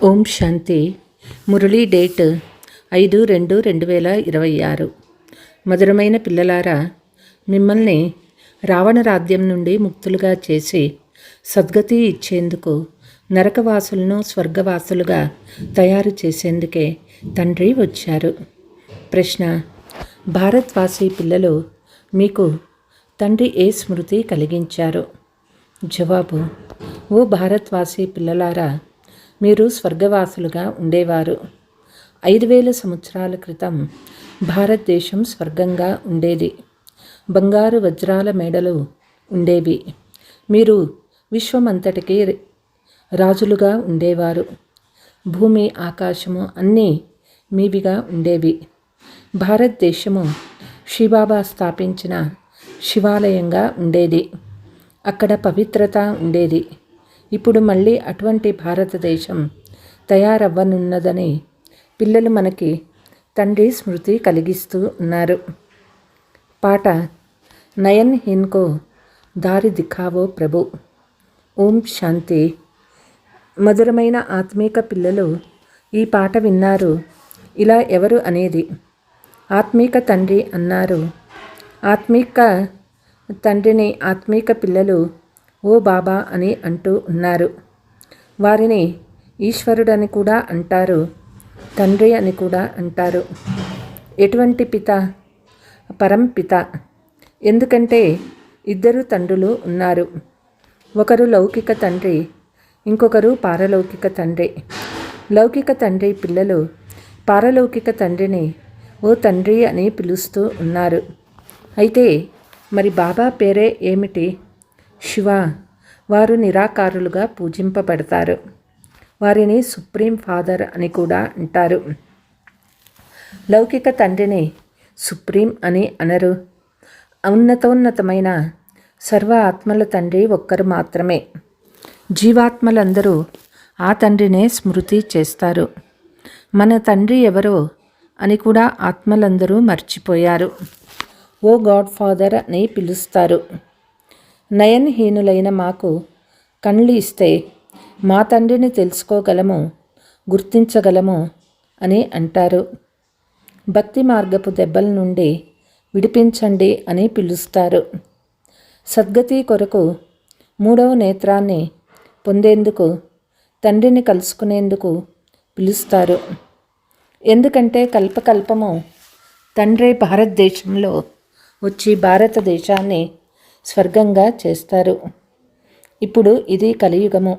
ఓం శాంతి. Murali date 5/2/2026. మధురమైన పిల్లలారా, మిమ్మల్ని రావణరాజ్యం నుండి ముక్తులుగా చేసి సద్గతి ఇచ్చేందుకు, నరకవాసులను స్వర్గవాసులుగా తయారు చేసేందుకే తండ్రి వచ్చారు. ప్రశ్న: భారత్వాసీ పిల్లలు, మీకు తండ్రి ఏ స్మృతి కలిగించారు? జవాబు: ఓ భారత్వాసీ పిల్లలారా, మీరు స్వర్గవాసులుగా ఉండేవారు. 5000 సంవత్సరాల క్రితం భారతదేశం స్వర్గంగా ఉండేది. బంగారు వజ్రాల మేడలు ఉండేవి. మీరు విశ్వమంతటికి రాజులుగా ఉండేవారు. భూమి, ఆకాశము అన్నీ మీవిగా ఉండేవి. భారతదేశము శ్రీబాబా స్థాపించిన శివాలయంగా ఉండేది. అక్కడ పవిత్రత ఉండేది. ఇప్పుడు మళ్ళీ అటువంటి భారతదేశం తయారవ్వనున్నదని పిల్లలు మనకి తండ్రి స్మృతి కలిగిస్తూ ఉన్నారు. పాట: నయన్ హిన్కో దారి దిఖావో ప్రభు. ఓం శాంతి. మధురమైన ఆత్మీక పిల్లలు, ఈ పాట విన్నారు. ఇలా ఎవరు అనేది? ఆత్మీక తండ్రి అన్నారు. ఆత్మీక తండ్రిని ఆత్మీక పిల్లలు ఓ బాబా అని అంటూ ఉన్నారు. వారిని ఈశ్వరుడని కూడా అంటారు, తండ్రి అని కూడా అంటారు. ఎటువంటి పిత? పరంపిత. ఎందుకంటే ఇద్దరు తండ్రులు ఉన్నారు. ఒకరు లౌకిక తండ్రి, ఇంకొకరు పారలౌకిక తండ్రి. లౌకిక తండ్రి పిల్లలు పారలౌకిక తండ్రిని ఓ తండ్రి అని పిలుస్తూ ఉన్నారు. అయితే మరి బాబా పేరే ఏమిటి? శివ. వారు నిరాకారులుగా పూజింపబడతారు. వారిని సుప్రీం ఫాదర్ అని కూడా అంటారు. లౌకిక తండ్రిని సుప్రీం అని అనరు. ఉన్నతోన్నతమైన సర్వ ఆత్మల తండ్రి ఒక్కరు మాత్రమే. జీవాత్మలందరూ ఆ తండ్రినే స్మృతి చేస్తారు. మన తండ్రి ఎవరో అని కూడా ఆత్మలందరూ మర్చిపోయారు. ఓ గాడ్ ఫాదర్ అని పిలుస్తారు. నయనహీనులైన మాకు కళ్ళు ఇస్తే మా తండ్రిని తెలుసుకోగలము, గుర్తించగలము అని అంటారు. భక్తి మార్గపు దెబ్బల నుండి విడిపించండి అని పిలుస్తారు. సద్గతి కొరకు 3వ నేత్రాన్ని పొందేందుకు తండ్రిని కలుసుకునేందుకు పిలుస్తారు. ఎందుకంటే కల్పకల్పము తండ్రి భారతదేశంలో వచ్చి భారతదేశాన్ని స్వర్గంగా చేస్తారు. ఇప్పుడు ఇది కలియుగము.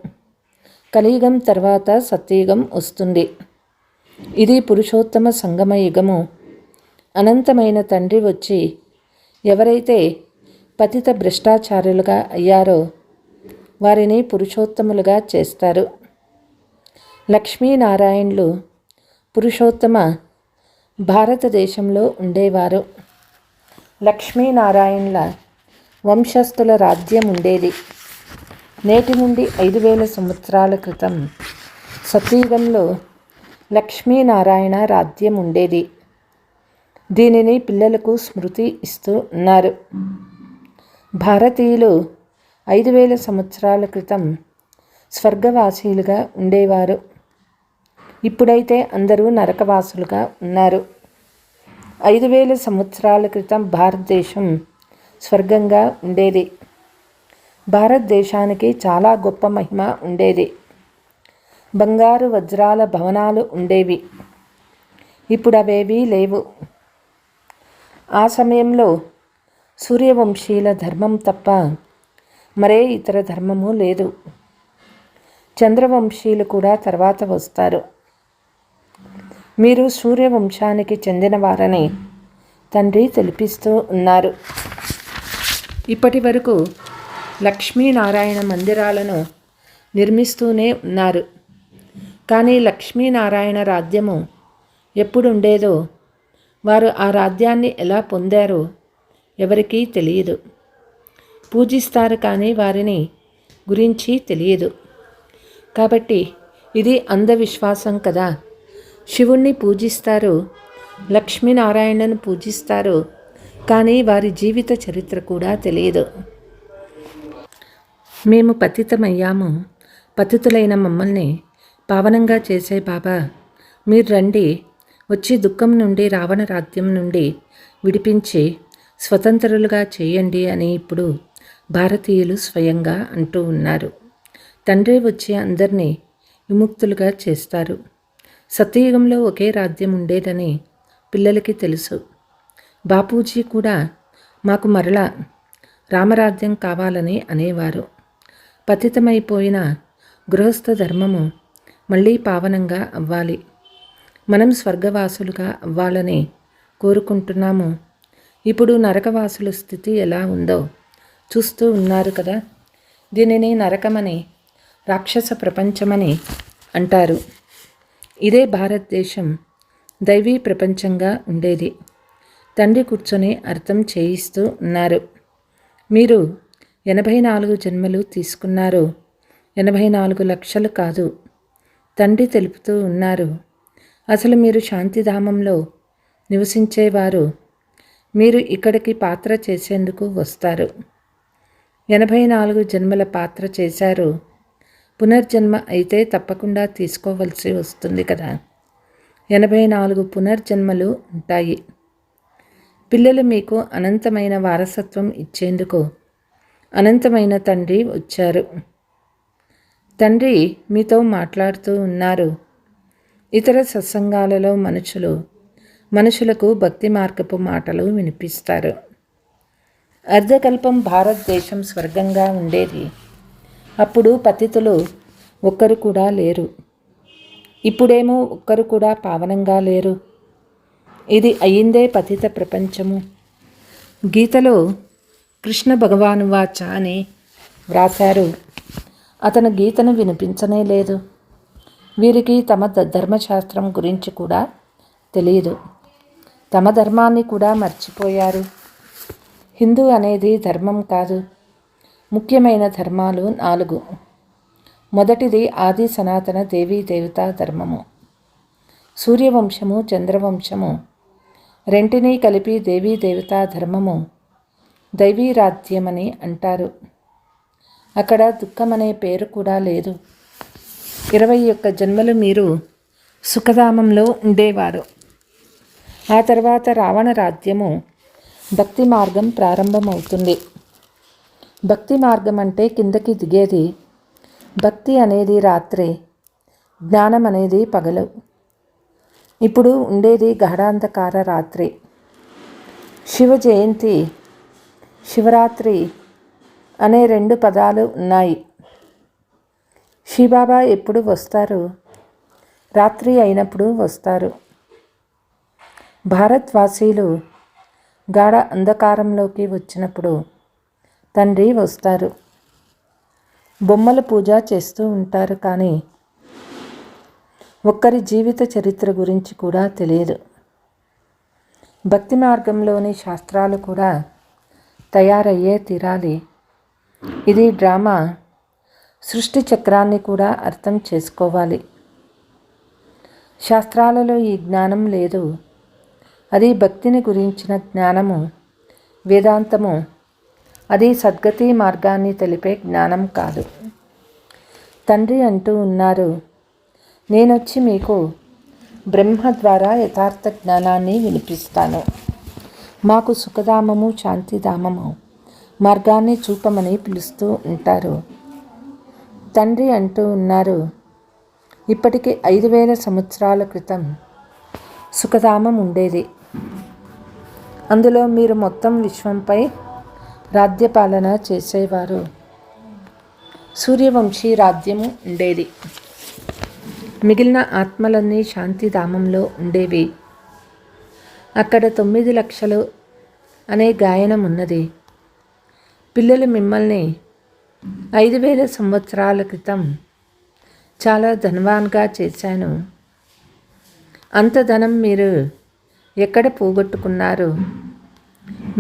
కలియుగం తర్వాత సత్యయుగం వస్తుంది. ఇది పురుషోత్తమ సంగమ యుగము. అనంతమైన తండ్రి వచ్చి ఎవరైతే పతిత భ్రష్టాచారులుగా అయ్యారో వారిని పురుషోత్తములుగా చేస్తారు. లక్ష్మీనారాయణులు పురుషోత్తమ భారతదేశంలో ఉండేవారు. లక్ష్మీనారాయణుల వంశస్థుల రాజ్యం ఉండేది. నేటి నుండి 5000 సంవత్సరాల క్రితం సత్యయుగంలో లక్ష్మీనారాయణ రాజ్యం ఉండేది. దీనిని పిల్లలకు స్మృతి ఇస్తూ ఉన్నారు. భారతీయులు 5000 సంవత్సరాల క్రితం స్వర్గవాసీలుగా ఉండేవారు. ఇప్పుడైతే అందరూ నరకవాసులుగా ఉన్నారు. 5000 సంవత్సరాల క్రితం భారతదేశం స్వర్గంగా ఉండేది. భారతదేశానికి చాలా గొప్ప మహిమ ఉండేది. బంగారు వజ్రాల భవనాలు ఉండేవి. ఇప్పుడు అవేవీ లేవు. ఆ సమయంలో సూర్యవంశీయుల ధర్మం తప్ప మరే ఇతర ధర్మము లేదు. చంద్రవంశీయులు కూడా తర్వాత వస్తారు. మీరు సూర్యవంశానికి చెందినవారని తండ్రి తెలిపిస్తూ ఉన్నారు. ఇప్పటి వరకు లక్ష్మీనారాయణ మందిరాలను నిర్మిస్తూనే ఉన్నారు. కానీ లక్ష్మీనారాయణ రాజ్యము ఎప్పుడు ఉండేదో, వారు ఆ రాజ్యాన్ని ఎలా పొందారో ఎవరికీ తెలియదు. పూజిస్తారు కానీ వారిని గురించి తెలియదు. కాబట్టి ఇది అంధవిశ్వాసం కదా. శివుణ్ణి పూజిస్తారు, లక్ష్మీనారాయణను పూజిస్తారు, కానీ వారి జీవిత చరిత్ర కూడా తెలియదు. మేము పతితమయ్యాము, పతితులైన మమ్మల్ని పావనంగా చేసే బాబా, మీరు రండి, వచ్చి దుఃఖం నుండి, రావణ రాజ్యం నుండి విడిపించి స్వతంత్రులుగా చేయండి అని ఇప్పుడు భారతీయులు స్వయంగా అంటూ ఉన్నారు. తండ్రి వచ్చి అందరినీ విముక్తులుగా చేస్తారు. సత్యయుగంలో ఒకే రాజ్యం ఉండేదని పిల్లలకి తెలుసు. బాపూజీ కూడా మాకు మరలా రామరాజ్యం కావాలని అనేవారు. పతితమైపోయిన గృహస్థ ధర్మము మళ్ళీ పావనంగా అవ్వాలి. మనం స్వర్గవాసులుగా అవ్వాలని కోరుకుంటున్నాము. ఇప్పుడు నరకవాసుల స్థితి ఎలా ఉందో చూస్తూ ఉన్నారు కదా. దీనిని నరకమని, రాక్షస ప్రపంచమని అంటారు. ఇదే భారతదేశం దైవీ ప్రపంచంగా ఉండేది. తండ్రి కూర్చొని అర్థం చేయిస్తూ ఉన్నారు. మీరు 84 జన్మలు తీసుకున్నారు, 84 లక్షలు కాదు. తండ్రి తెలుపుతూ ఉన్నారు. అసలు మీరు శాంతిధామంలో నివసించేవారు. మీరు ఇక్కడికి పాత్ర చేసేందుకు వస్తారు. 84 జన్మల పాత్ర చేశారు. పునర్జన్మ అయితే తప్పకుండా తీసుకోవలసి వస్తుంది కదా. 84 పునర్జన్మలు ఉంటాయి. పిల్లలు మీకు అనంతమైన వారసత్వం ఇచ్చేందుకు అనంతమైన తండ్రి వచ్చారు. తండ్రి మీతో మాట్లాడుతూ ఉన్నారు. ఇతర సత్సంగాలలో మనుషులకు భక్తి మార్గపు మాటలు వినిపిస్తారు. అర్ధకల్పం భారతదేశం స్వర్గంగా ఉండేది. అప్పుడు పతితులు ఒక్కరు కూడా లేరు. ఇప్పుడేమో ఒక్కరు కూడా పావనంగా లేరు. ఇది అయిందే పతిత ప్రపంచము. గీతలో కృష్ణ భగవాను వాచ అని వ్రాశారు. అతను గీతను వినిపించనే లేదు. వీరికి తమ ధర్మశాస్త్రం గురించి కూడా తెలియదు. తమ ధర్మాన్ని కూడా మర్చిపోయారు. హిందూ అనేది ధర్మం కాదు. ముఖ్యమైన ధర్మాలు 4. మొదటిది ఆది సనాతన దేవీ దేవతా ధర్మము. సూర్యవంశము, చంద్రవంశము రెంటినీ కలిపి దేవీ దేవతా ధర్మము దైవీరాజ్యమని అంటారు. అక్కడ దుఃఖమనే పేరు కూడా లేదు. 21 జన్మలు మీరు సుఖధామంలో ఉండేవారు. ఆ తర్వాత రావణ రాజ్యము భక్తి మార్గం ప్రారంభమవుతుంది. భక్తి మార్గం అంటే కిందకి దిగేది. భక్తి అనేది రాత్రి, జ్ఞానం అనేది పగలు. ఇప్పుడు ఉండేది గాఢాంధకార రాత్రి. శివ జయంతి, శివరాత్రి అనే 2 పదాలు ఉన్నాయి. శివబాబా ఎప్పుడు వస్తారు? రాత్రి అయినప్పుడు వస్తారు. భారత్వాసీలు గాఢ అంధకారంలోకి వచ్చినప్పుడు తండ్రి వస్తారు. బొమ్మల పూజ చేస్తూ ఉంటారు, కానీ ఒక్కరి జీవిత చరిత్ర గురించి కూడా తెలియదు. భక్తి మార్గంలోని శాస్త్రాలు కూడా తయారయ్యే తీరాలి. ఇది డ్రామా. సృష్టి చక్రాన్ని కూడా అర్థం చేసుకోవాలి. శాస్త్రాలలో ఈ జ్ఞానం లేదు. అది భక్తిని గురించిన జ్ఞానము, వేదాంతము. అది సద్గతి మార్గాన్ని తెలిపే జ్ఞానం కాదు. తండ్రి అంటూ ఉన్నారు, నేనొచ్చి మీకు బ్రహ్మ ద్వారా యథార్థ జ్ఞానాన్ని వినిపిస్తాను. మాకు సుఖధామము, శాంతిధామము మార్గాన్ని చూపమని పిలుస్తూ ఉంటారు. తండ్రి అంటూ ఉన్నారు, ఇప్పటికి 5000 సంవత్సరాల క్రితం సుఖధామం ఉండేది. అందులో మీరు మొత్తం విశ్వంపై రాజ్యపాలన చేసేవారు. సూర్యవంశీ రాజ్యము ఉండేది. మిగిలిన ఆత్మలన్నీ శాంతిధామంలో ఉండేవి. అక్కడ 9 లక్షలు అనే గాయనం ఉన్నది. పిల్లలు మిమ్మల్ని 5000 సంవత్సరాల క్రితం చాలా ధనవాన్గా చేశాను. అంత ధనం మీరు ఎక్కడ పోగొట్టుకున్నారు?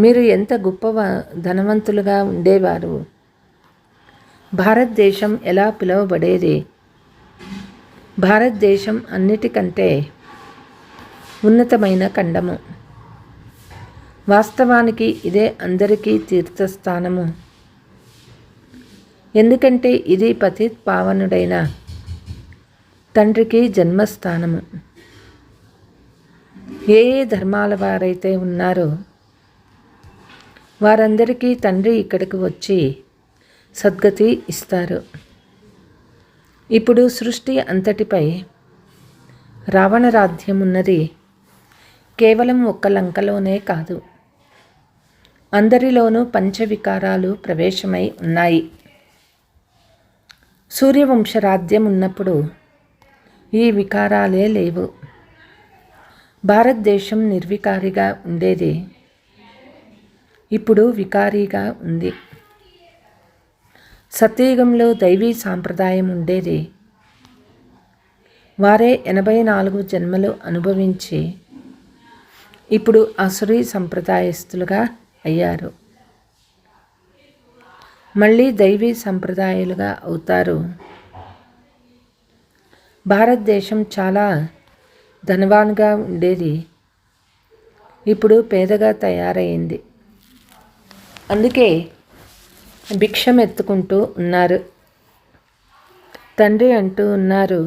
మీరు ఎంత గొప్ప ధనవంతులుగా ఉండేవారు? భారతదేశం ఎలా పిలువబడేది? భారతదేశం అన్నిటికంటే ఉన్నతమైన ఖండము. వాస్తవానికి ఇదే అందరికీ తీర్థస్థానము. ఎందుకంటే ఇది పతిత్ పావనుడైన తండ్రికి జన్మస్థానము. ఏ ధర్మాల వారైతే ఉన్నారో వారందరికీ తండ్రి ఇక్కడికి వచ్చి సద్గతి ఇస్తారు. ఇప్పుడు సృష్టి అంతటిపై రావణ రాజ్యం ఉన్నది. కేవలం ఒక్క లంకలోనే కాదు, అందరిలోనూ పంచవికారాలు ప్రవేశమై ఉన్నాయి. సూర్యవంశ రాజ్యం ఉన్నప్పుడు ఈ వికారాలే లేవు. భారతదేశం నిర్వికారిగా ఉండేది. ఇప్పుడు వికారీగా ఉంది. సత్యయుగంలో దైవీ సాంప్రదాయం ఉండేది. వారే 84 జన్మలు అనుభవించి ఇప్పుడు అసురీ సంప్రదాయస్తులుగా అయ్యారు. మళ్ళీ దైవీ సంప్రదాయాలుగా అవుతారు. భారతదేశం చాలా ధనవాన్గా ఉండేది. ఇప్పుడు పేదగా తయారైంది. అందుకే భిక్షం ఎత్తుకుంటూ ఉన్నారు. తండ్రి అంటూ ఉన్నారు,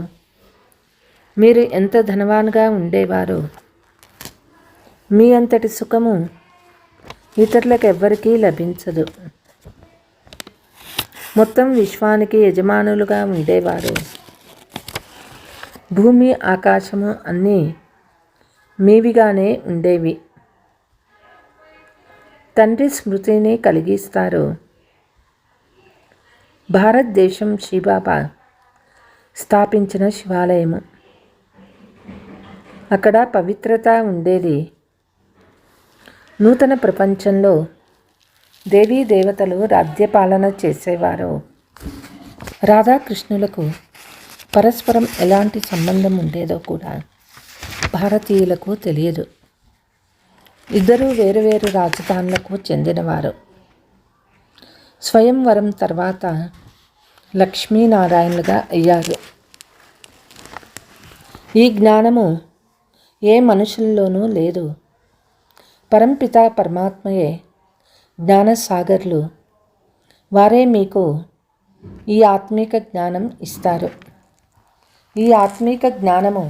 మీరు ఎంత ధనవాన్గా ఉండేవారు. మీ అంతటి సుఖము ఇతరులకు ఎవ్వరికీ లభించదు. మొత్తం విశ్వానికి యజమానులుగా ఉండేవారు. భూమి, ఆకాశము అన్నీ మీవిగానే ఉండేవి. తండ్రి స్మృతిని కలిగిస్తారు. భారతదేశం శ్రీబాబా స్థాపించిన శివాలయము. అక్కడ పవిత్రత ఉండేది. నూతన ప్రపంచంలో దేవీ దేవతలు రాజ్యపాలన చేసేవారు. రాధాకృష్ణులకు పరస్పరం ఎలాంటి సంబంధం ఉండేదో కూడా భారతీయులకు తెలియదు. ఇద్దరూ వేరువేరు రాజధానులకు చెందినవారు. స్వయంవరం తర్వాత లక్ష్మీనారాయణులుగా అయ్యారు. ఈ జ్ఞానము ఏ మనుషుల్లోనూ లేదు. పరంపిత పరమాత్మయే జ్ఞానసాగర్లు. వారే మీకు ఈ ఆత్మీక జ్ఞానం ఇస్తారు. ఈ ఆత్మీక జ్ఞానము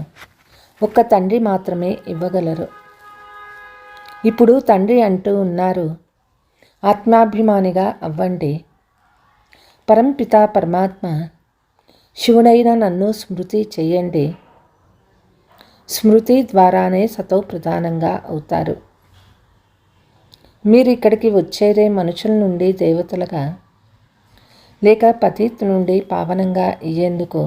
ఒక్క తండ్రి మాత్రమే ఇవ్వగలరు. ఇప్పుడు తండ్రి అంటూ ఉన్నారు, ఆత్మాభిమానిగా అవ్వండి. పరంపిత పరమాత్మ శివుడైన నన్ను స్మృతి చేయండి. స్మృతి ద్వారానే సతో ప్రధానంగా అవుతారు. మీరు ఇక్కడికి వచ్చేదే మనుషుల నుండి దేవతలుగా లేక పతిత్ నుండి పావనంగా అయ్యేందుకు.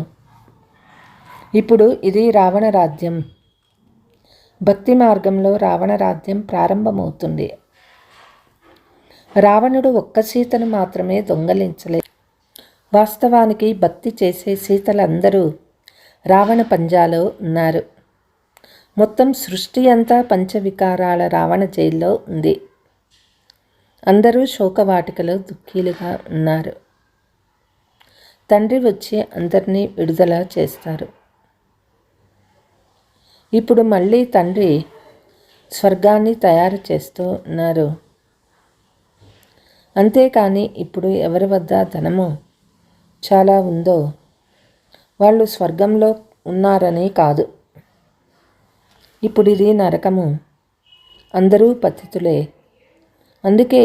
ఇప్పుడు ఇది రావణ రాజ్యం. భక్తి మార్గంలో రావణ రాజ్యం ప్రారంభమవుతుంది. రావణుడు ఒక్క సీతను మాత్రమే దొంగలించలేదు. వాస్తవానికి భక్తి చేసే సీతలందరూ రావణ పంజాలో ఉన్నారు. మొత్తం సృష్టి అంతా పంచవికారాల రావణ జైల్లో ఉంది. అందరూ శోకవాటికలో దుఃఖీలుగా ఉన్నారు. తండ్రి వచ్చి అందరినీ విడుదల చేస్తారు. ఇప్పుడు మళ్ళీ తండ్రి స్వర్గాన్ని తయారు చేస్తూ ఉన్నారు. అంతేకాని ఇప్పుడు ఎవరి వద్ద ధనము చాలా ఉందో వాళ్ళు స్వర్గంలో ఉన్నారని కాదు. ఇప్పుడు ఇది నరకము. అందరూ పతితులే. అందుకే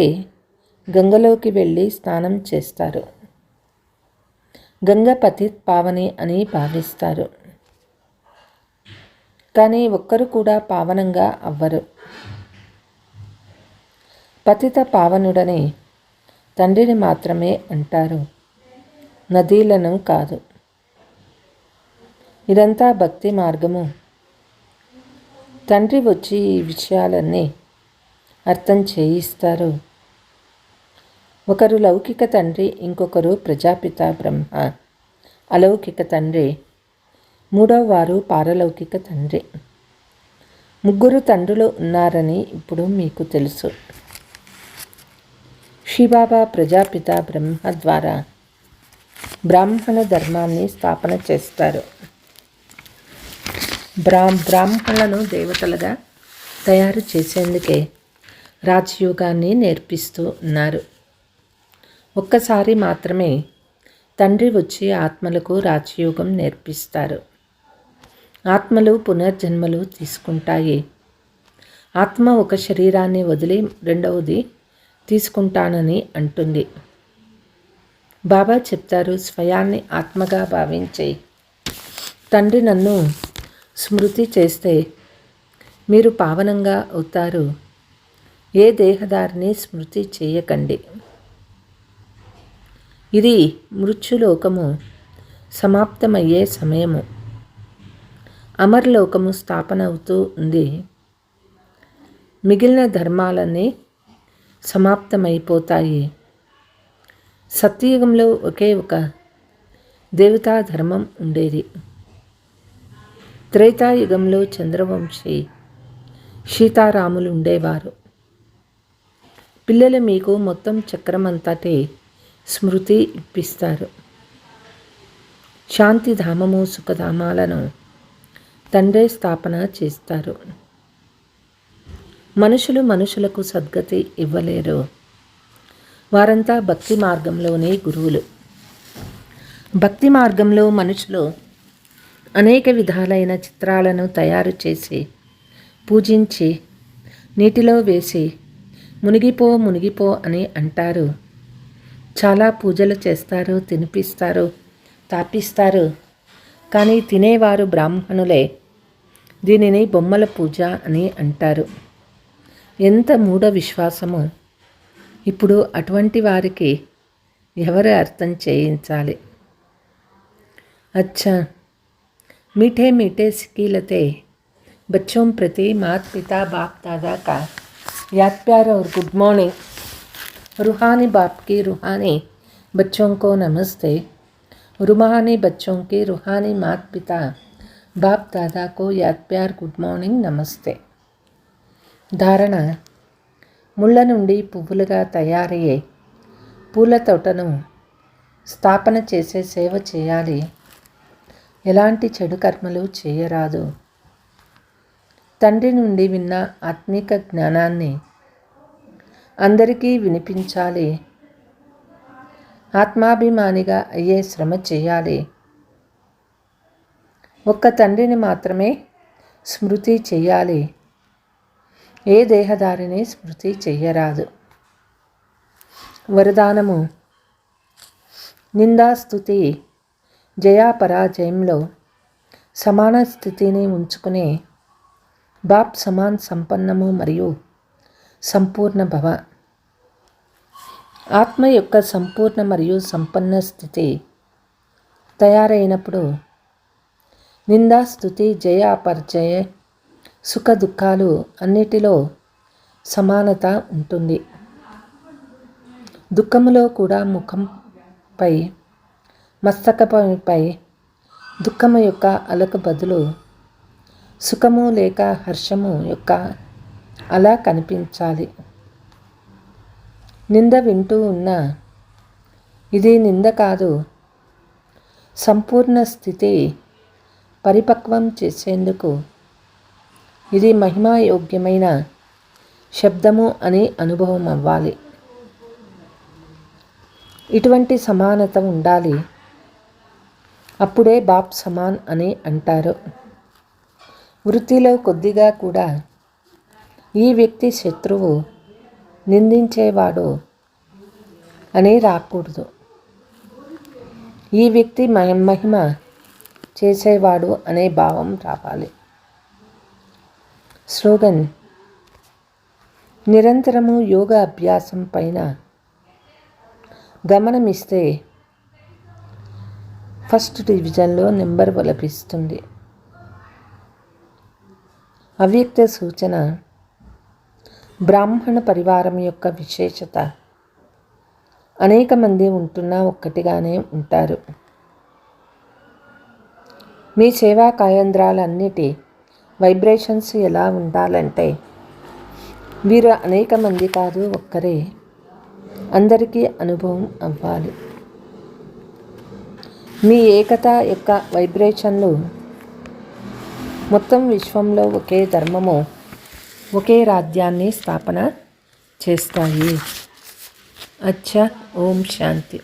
గంగలోకి వెళ్ళి స్నానం చేస్తారు. గంగ పతిత్ పావని అని భావిస్తారు. కానీ ఒక్కరు కూడా పావనంగా అవ్వరు. పతిత పావనుడని తండ్రిని మాత్రమే అంటారు, నదీలను కాదు. ఇదంతా భక్తి మార్గము. తండ్రి వచ్చి ఈ విషయాలన్నీ అర్థం చేయిస్తారు. ఒకరు లౌకిక తండ్రి, ఇంకొకరు ప్రజాపిత బ్రహ్మ అలౌకిక తండ్రి, మూడవ వారు పారలౌకిక తండ్రి. ముగ్గురు తండ్రులు ఉన్నారని ఇప్పుడు మీకు తెలుసు. శివబాబా ప్రజాపిత బ్రహ్మ ద్వారా బ్రాహ్మణ ధర్మాన్ని స్థాపన చేస్తారు. బ్రాహ్మణులను దేవతలుగా తయారు చేసేందుకే రాజయోగాన్ని నేర్పిస్తూ ఉన్నారు. ఒక్కసారి మాత్రమే తండ్రి వచ్చి ఆత్మలకు రాజయోగం నేర్పిస్తారు. ఆత్మలు పునర్జన్మలు తీసుకుంటాయి. ఆత్మ ఒక శరీరాన్ని వదిలి రెండవది తీసుకుంటానని అంటుంది. బాబా చెప్తారు, స్వయాన్ని ఆత్మగా భావించే తండ్రి నన్ను స్మృతి చేస్తే మీరు పావనంగా అవుతారు. ఏ దేహదారిని స్మృతి చేయకండి. ఇది మృత్యులోకము సమాప్తమయ్యే సమయము. అమర్లోకము స్థాపన అవుతూ ఉంది. మిగిలిన ధర్మాలన్నీ సమాప్తమైపోతాయి. సత్యయుగంలో ఒకే ఒక దేవతా ధర్మం ఉండేది. త్రేతాయుగంలో చంద్రవంశీ సీతారాములు ఉండేవారు. పిల్లలు మీకు మొత్తం చక్రమంతటి స్మృతి ఇప్పిస్తారు. శాంతిధామము సుఖధామాలను తండ్రే స్థాపన చేస్తారు. మనుషులకు సద్గతి ఇవ్వలేరు. వారంతా భక్తి మార్గంలోనే గురువులు. భక్తి మార్గంలో మనుషులు అనేక విధాలైన చిత్రాలను తయారు చేసి పూజించి నీటిలో వేసి మునిగిపో అని అంటారు. చాలా పూజలు చేస్తారు, తినిపిస్తారు, తాపిస్తారు. కానీ తినేవారు బ్రాహ్మణులే. దీనిని బొమ్మల పూజ అని అంటారు. ఎంత మూఢ విశ్వాసమో! ఇప్పుడు అటువంటి వారికి ఎవరు అర్థం చేయించాలి? अच्छा मीठे मीठे सिकीलते बच्चों प्रति माता पिता बाप दादा का याद प्यार और गुड मॉर्निंग. रूहानी बाप की रूहानी बच्चों को नमस्ते. रूहानी बच्चों की रूहानी माता पिता बाप दादा को याद प्यार गुड मॉर्निंग नमस्ते. ధారణ: ముళ్ళ నుండి పువ్వులుగా తయారయ్యే పూల తోటను స్థాపన చేసే సేవ చేయాలి. ఎలాంటి చెడు కర్మలు చేయరాదు. తండ్రి నుండి విన్న ఆత్మిక జ్ఞానాన్ని అందరికీ వినిపించాలి. ఆత్మాభిమానిగా అయ్యే శ్రమ చేయాలి. ఒక్క తండ్రిని మాత్రమే స్మృతి చెయ్యాలి. ఏ దేహదారిని స్మృతి చెయ్యరాదు. వరదానము: నిందాస్తుతి జయాపరాజయంలో సమాన స్థితిని ఉంచుకునే బాప్ సమాన్ సంపన్నము మరియు సంపూర్ణ భవ. ఆత్మ యొక్క సంపూర్ణ మరియు సంపన్న స్థితి తయారైనప్పుడు నిందాస్తుతి జయ అపర్జయ సుఖ దుఃఖాలు అన్నిటిలో సమానత ఉంటుంది. దుఃఖములో కూడా ముఖంపై మస్తకపై దుఃఖము యొక్క అలకు బదులు సుఖము లేక హర్షము యొక్క అలా కనిపించాలి. నింద వింటూ ఉన్నా ఇది నింద కాదు, సంపూర్ణ స్థితి పరిపక్వం చేసేందుకు ఇది మహిమాయోగ్యమైన శబ్దము అని అనుభవం అవ్వాలి. ఇటువంటి సమానత ఉండాలి. అప్పుడే బాప్ సమాన్ అని అంటారు. వృత్తిలో కొద్దిగా కూడా ఈ వ్యక్తి శత్రువు, నిందించేవాడు అని రాకూడదు. ఈ వ్యక్తి మహిమ చేసేవాడు అనే భావం రావాలి. స్లోగన్: నిరంతరము యోగ అభ్యాసం పైన గమనమిస్తే ఫస్ట్ డివిజన్లో నెంబర్ లభిస్తుంది. అవ్యక్త సూచన: బ్రాహ్మణ పరివారం యొక్క విశేషత అనేక మంది ఉంటున్నా ఒక్కటిగానే ఉంటారు. మీ సేవా కేంద్రాలన్నిటి వైబ్రేషన్స్ ఎలా ఉండాలంటే వీరు అనేక మంది కాదు, ఒక్కరే. అందరికీ అనుభవం అవ్వాలి. మీ ఏకత యొక్క వైబ్రేషన్లు మొత్తం విశ్వంలో ఒకే ధర్మము, ఒకే రాజ్యాన్ని స్థాపన చేస్తాయి. అచ్చా. ఓం శాంతి.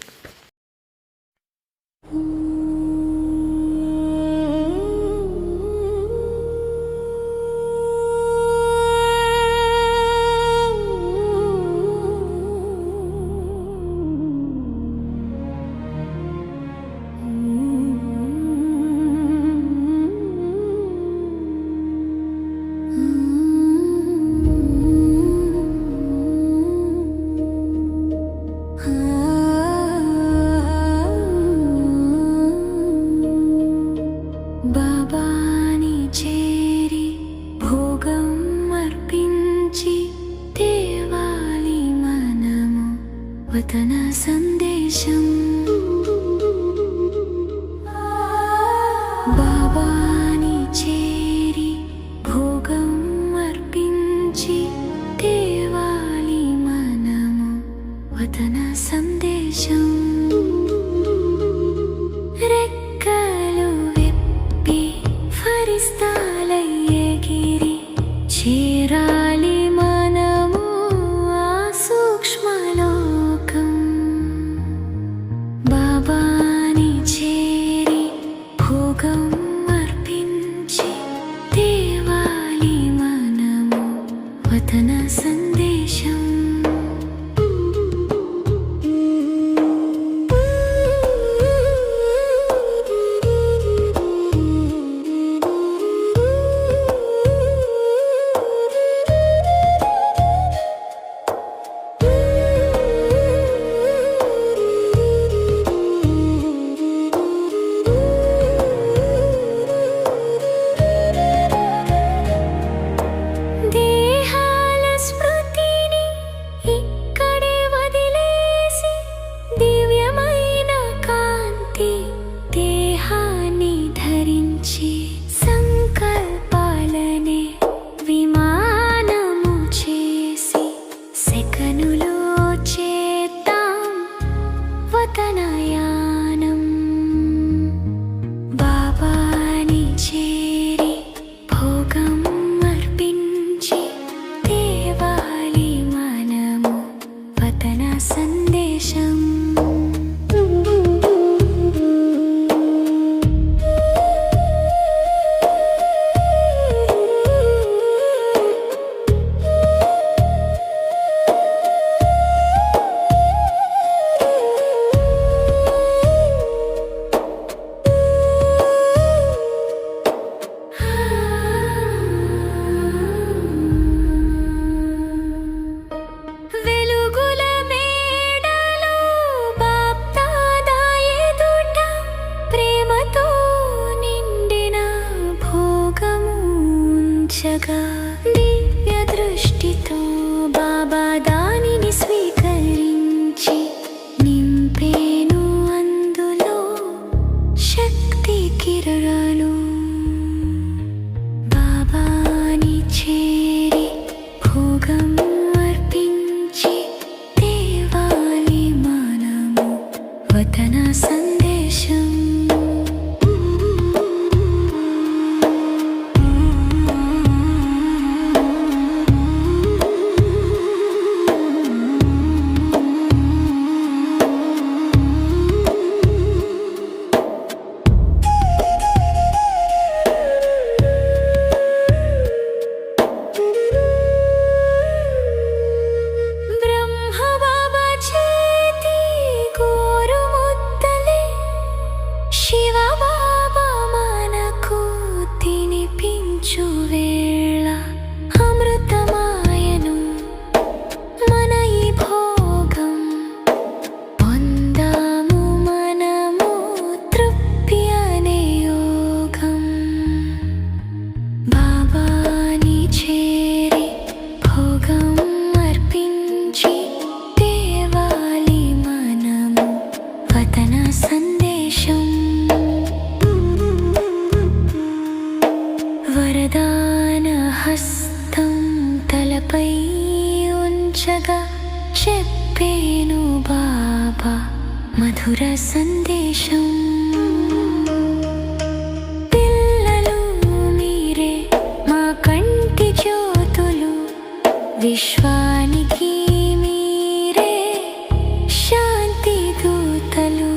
ఉంచగా దివ్య దృష్టితో బాబా దానిని స్వీకరించి నింపేను అందులో శక్తి కిరణాలు. బాబాని చేరి భోగం అర్పించి దేవాలి మనము వతన సందేశం. వరదాన హస్తం తలపై ఉంచగా చెప్పేను బాబా మధుర సందేశం. పిల్లలు మీరే మా కంటి జ్యోతులు, విశ్వానికి మీరే శాంతి దూతలు.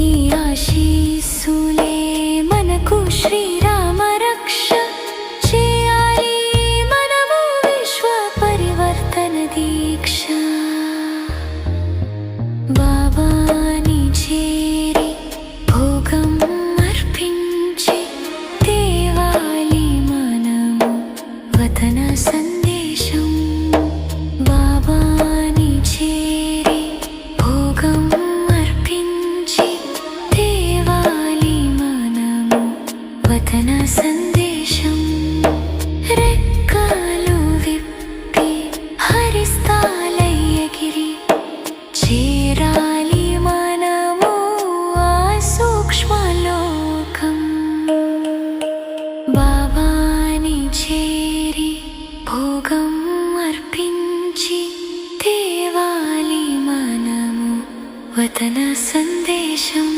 ఈ ఆశీస్సులే మనకు శ్రీరామ రక్ష చేయాలి మనము విశ్వ పరివర్తన దీక్ష. బాబాని చేరి భోగం అర్పించి దేవాలి మనము వతన సందేశం. బాబాని చేరి భోగం అర్పించి దేవాలి మనము వతన సందేశం. రెక్కలు విప్పి హరిస్తాలయ్యగిరి చేరాలి మనము ఆ సూక్ష్మలోకం. బాబాని చేరి భోగం అర్పించి దేవాలి మనము వతన సందేశం.